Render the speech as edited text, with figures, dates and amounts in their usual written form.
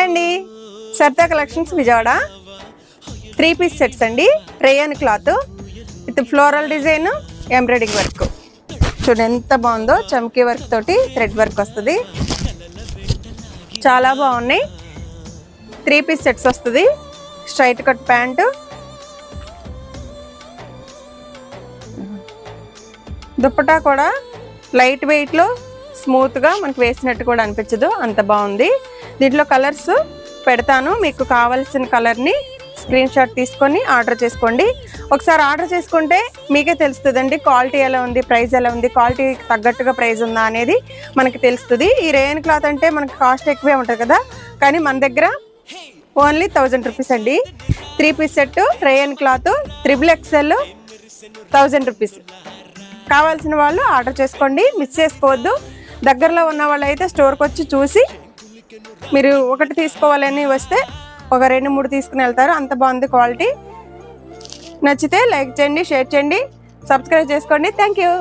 అండి, Sarita collections Vijayawada. 3 piece sets అండి. Rayon cloth with floral design, embroidering work. చూడండి ఎంత బాగుందో, చమ్కీ వర్క్ తోటి థ్రెడ్ వర్క్ వస్తుంది. చాలా బాగున్నాయి. 3 పీస్ సెట్స్ వస్తుంది. స్ట్రైట్ కట్ ప్యాంటు, దుప్పటా కూడా లైట్ వెయిట్లో స్మూత్గా మనకు వేసినట్టు కూడా అనిపించదు, అంత బాగుంది. దీంట్లో కలర్స్ పెడతాను, మీకు కావాల్సిన కలర్ని స్క్రీన్ షాట్ తీసుకొని ఆర్డర్ చేసుకోండి. ఒకసారి ఆర్డర్ చేసుకుంటే మీకే తెలుస్తుందండి క్వాలిటీ ఎలా ఉంది, ప్రైస్ ఎలా ఉంది, క్వాలిటీకి తగ్గట్టుగా ప్రైస్ ఉందా అనేది మనకి తెలుస్తుంది. ఈ రేయన్ క్లాత్ అంటే మనకి కాస్ట్ ఎక్కువే ఉంటుంది కదా, కానీ మన దగ్గర ఓన్లీ 1000 రూపీస్ అండి. 3 pieces set rayon cloth, XXL 1000 rupees. కావాల్సిన వాళ్ళు ఆర్డర్ చేసుకోండి, మిస్ చేసుకోవద్దు. దగ్గరలో ఉన్న వాళ్ళు అయితే స్టోర్కి వచ్చి చూసి మీరు ఒకటి తీసుకోవాలని వస్తే ఒక 2-3 తీసుకుని వెళ్తారు, అంత బాగుంది క్వాలిటీ. నచ్చితే లైక్ చేయండి, షేర్ చేయండి, సబ్స్క్రైబ్ చేసుకోండి. Thank you.